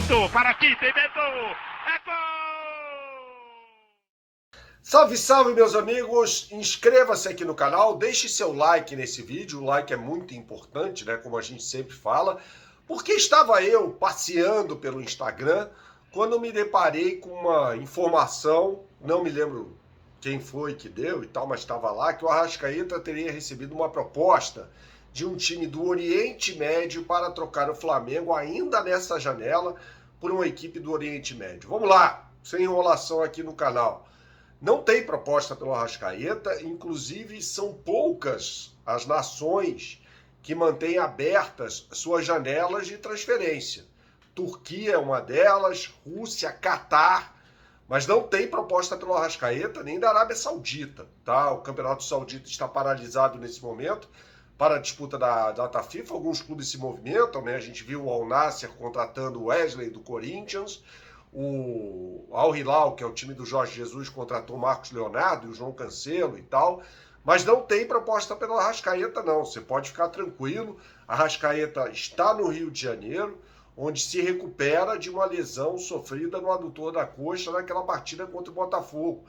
Soltou para Tite, inventou. É gol! Salve, salve, meus amigos! Inscreva-se aqui no canal, deixe seu like nesse vídeo. O like é muito importante, né? Como a gente sempre fala. Porque estava eu passeando pelo Instagram quando me deparei com uma informação, não me lembro quem foi que deu e tal, mas estava lá, que o Arrascaeta teria recebido uma proposta de um time do Oriente Médio para trocar o Flamengo ainda nessa janela por uma equipe do Oriente Médio. Vamos lá, sem enrolação aqui no canal. Não tem proposta pelo Arrascaeta, inclusive são poucas as nações que mantêm abertas suas janelas de transferência. Turquia é uma delas, Rússia, Catar, mas não tem proposta pelo Arrascaeta nem da Arábia Saudita, tá? O Campeonato Saudita está paralisado nesse momento para a disputa da data FIFA. Alguns clubes se movimentam, né? A gente viu o Al Nassr contratando o Wesley do Corinthians, o Al Hilal, que é o time do Jorge Jesus, contratou o Marcos Leonardo e o João Cancelo e tal, mas não tem proposta pelo Arrascaeta, não. Você pode ficar tranquilo, Arrascaeta está no Rio de Janeiro, onde se recupera de uma lesão sofrida no adutor da coxa naquela partida contra o Botafogo.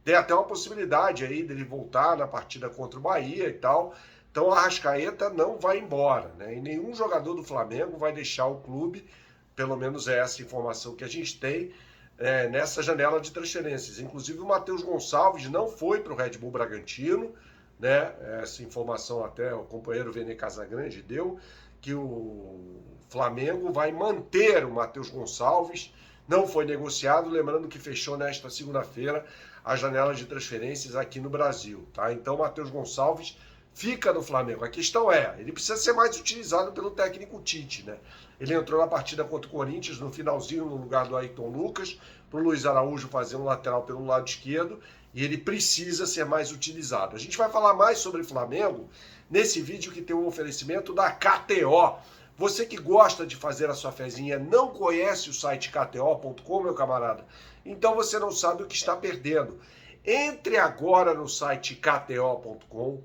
Tem até uma possibilidade aí dele voltar na partida contra o Bahia e tal. Então, o Arrascaeta não vai embora, né? E nenhum jogador do Flamengo vai deixar o clube, pelo menos é essa informação que a gente tem, nessa janela de transferências. Inclusive, o Matheus Gonçalves não foi para o Red Bull Bragantino, né? Essa informação até o companheiro Vene Casagrande deu, que o Flamengo vai manter o Matheus Gonçalves, não foi negociado, lembrando que fechou nesta segunda-feira a janela de transferências aqui no Brasil, tá? Então, o Matheus Gonçalves fica no Flamengo. A questão ele precisa ser mais utilizado pelo técnico Tite, né? Ele entrou na partida contra o Corinthians no finalzinho no lugar do Ayrton Lucas, para o Luiz Araújo fazer um lateral pelo lado esquerdo, e ele precisa ser mais utilizado. A gente vai falar mais sobre Flamengo nesse vídeo que tem um oferecimento da KTO. Você que gosta de fazer a sua fezinha, não conhece o site kto.com, meu camarada? Então você não sabe o que está perdendo. Entre agora no site kto.com,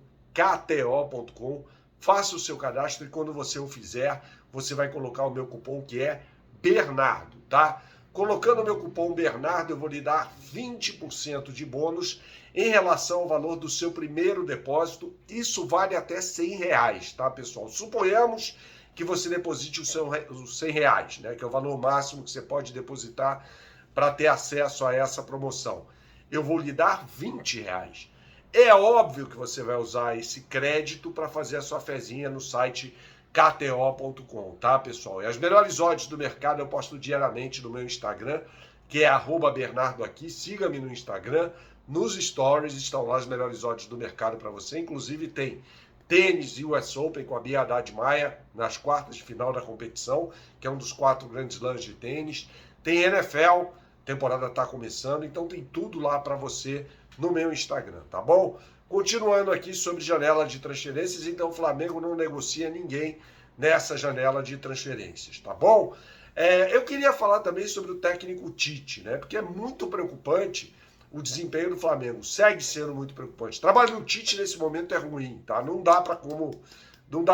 faça o seu cadastro e quando você o fizer, você vai colocar o meu cupom que é Bernardo, tá? Colocando o meu cupom Bernardo, eu vou lhe dar 20% de bônus em relação ao valor do seu primeiro depósito. Isso vale até R$100, tá, pessoal? Suponhamos que você deposite os R$100, né, que é o valor máximo que você pode depositar para ter acesso a essa promoção. Eu vou lhe dar R$20. É óbvio que você vai usar esse crédito para fazer a sua fezinha no site kto.com, tá, pessoal? E as melhores odds do mercado eu posto diariamente no meu Instagram, que é @BernardoAqui. Siga-me no Instagram, nos stories estão lá as melhores odds do mercado para você. Inclusive tem tênis US Open com a Bia Haddad Maia nas quartas de final da competição, que é um dos 4 grandes slams de tênis. Tem NFL, temporada está começando, então tem tudo lá para você no meu Instagram, tá bom? Continuando aqui sobre janela de transferências, então o Flamengo não negocia ninguém nessa janela de transferências, tá bom? Eu queria falar também sobre o técnico Tite, né? Porque é muito preocupante o desempenho do Flamengo, segue sendo muito preocupante. O trabalho do Tite nesse momento é ruim, tá? Não dá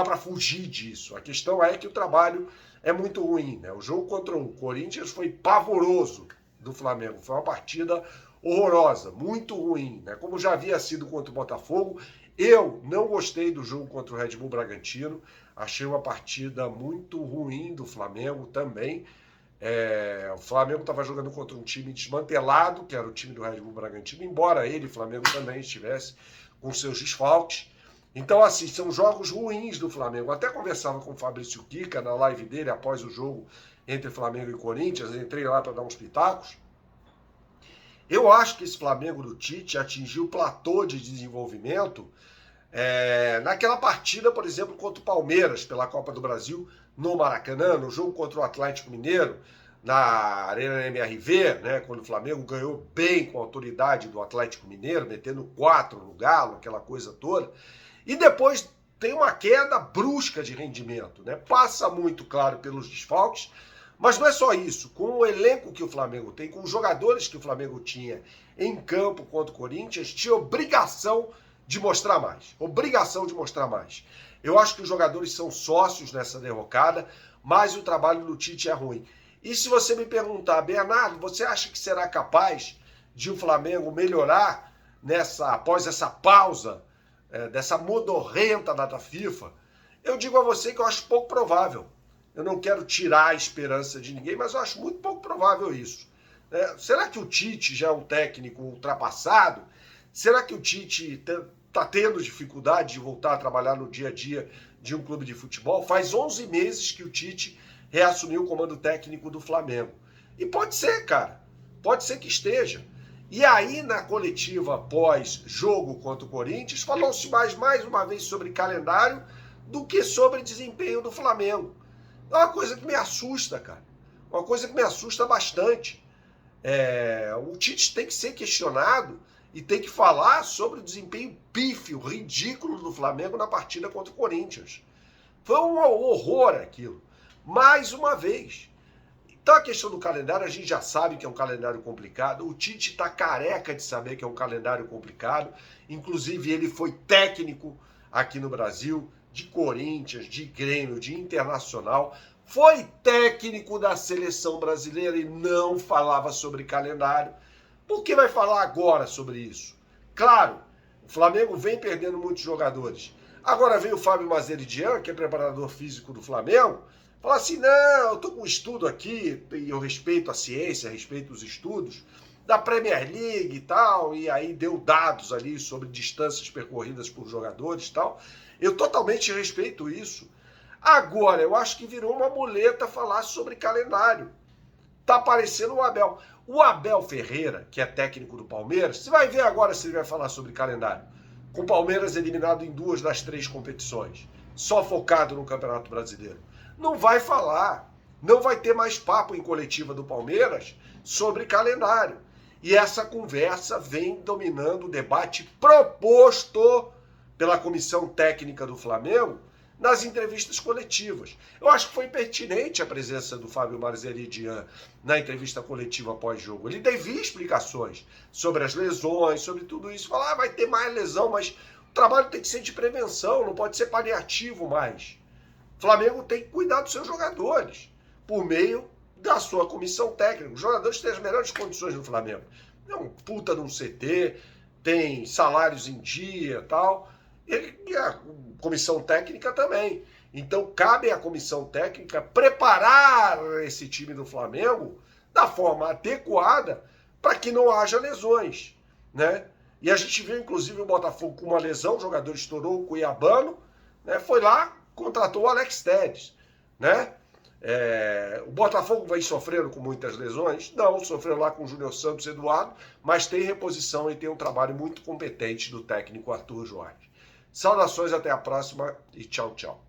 para fugir disso. A questão é que o trabalho é muito ruim, né? O jogo contra o Corinthians foi pavoroso do Flamengo, foi uma partida horrorosa, muito ruim, né? Como já havia sido contra o Botafogo. Eu não gostei do jogo contra o Red Bull Bragantino, achei uma partida muito ruim do Flamengo também. O Flamengo estava jogando contra um time desmantelado, que era o time do Red Bull Bragantino, embora ele, Flamengo, também estivesse com seus desfalques. Então, assim, são jogos ruins do Flamengo. Até conversava com o Fabrício Kika na live dele após o jogo entre Flamengo e Corinthians, entrei lá para dar uns pitacos. Eu acho que esse Flamengo do Tite atingiu o platô de desenvolvimento naquela partida, por exemplo, contra o Palmeiras pela Copa do Brasil no Maracanã, no jogo contra o Atlético Mineiro, na Arena MRV, né, quando o Flamengo ganhou bem com a autoridade do Atlético Mineiro, metendo 4 no Galo, aquela coisa toda. E depois tem uma queda brusca de rendimento, né? Passa muito, claro, pelos desfalques, mas não é só isso. Com o elenco que o Flamengo tem, com os jogadores que o Flamengo tinha em campo contra o Corinthians, tinha obrigação de mostrar mais. Obrigação de mostrar mais. Eu acho que os jogadores são sócios nessa derrocada, mas o trabalho do Tite é ruim. E se você me perguntar, Bernardo, você acha que será capaz de o Flamengo melhorar após essa pausa, dessa modorrenta data FIFA? Eu digo a você que eu acho pouco provável. Eu não quero tirar a esperança de ninguém, mas eu acho muito pouco provável isso. Será que o Tite já é um técnico ultrapassado? Será que o Tite está tendo dificuldade de voltar a trabalhar no dia a dia de um clube de futebol? Faz 11 meses que o Tite reassumiu o comando técnico do Flamengo. E pode ser, cara. Pode ser que esteja. E aí, na coletiva pós-jogo contra o Corinthians, falou-se mais uma vez sobre calendário do que sobre desempenho do Flamengo. É uma coisa que me assusta, cara. Uma coisa que me assusta bastante. O Tite tem que ser questionado e tem que falar sobre o desempenho pífio, ridículo do Flamengo na partida contra o Corinthians. Foi um horror aquilo. Mais uma vez. Então a questão do calendário, a gente já sabe que é um calendário complicado. O Tite está careca de saber que é um calendário complicado. Inclusive ele foi técnico aqui no Brasil, de Corinthians, de Grêmio, de Internacional. Foi técnico da seleção brasileira e não falava sobre calendário. Por que vai falar agora sobre isso? Claro, o Flamengo vem perdendo muitos jogadores. Agora vem o Fábio Mazeridian, que é preparador físico do Flamengo, falar assim, não, eu estou com um estudo aqui, e eu respeito a ciência, respeito os estudos, da Premier League e tal, e aí deu dados ali sobre distâncias percorridas por jogadores e tal. Eu totalmente respeito isso. Agora, eu acho que virou uma muleta falar sobre calendário. Tá aparecendo o Abel. O Abel Ferreira, que é técnico do Palmeiras, você vai ver agora se ele vai falar sobre calendário. Com o Palmeiras eliminado em 2 das 3 competições, só focado no Campeonato Brasileiro. Não vai falar. Não vai ter mais papo em coletiva do Palmeiras sobre calendário. E essa conversa vem dominando o debate proposto pela comissão técnica do Flamengo nas entrevistas coletivas. Eu acho que foi pertinente a presença do Fábio Mazeridian na entrevista coletiva pós-jogo. Ele devia explicações sobre as lesões, sobre tudo isso. Falar, vai ter mais lesão, mas o trabalho tem que ser de prevenção, não pode ser paliativo mais. O Flamengo tem que cuidar dos seus jogadores, por meio da sua comissão técnica. Os jogadores têm as melhores condições no Flamengo. É um puta de um CT, tem salários em dia e tal. E a comissão técnica também. Então, cabe à comissão técnica preparar esse time do Flamengo da forma adequada para que não haja lesões, né? E a gente viu, inclusive, o Botafogo com uma lesão, o jogador estourou o Cuiabano, né? Foi lá, contratou o Alex Telles, né? O Botafogo vem sofrendo com muitas lesões? Não, sofreu lá com o Júnior Santos e Eduardo, mas tem reposição e tem um trabalho muito competente do técnico Arthur Jorge. Saudações, até a próxima e tchau, tchau.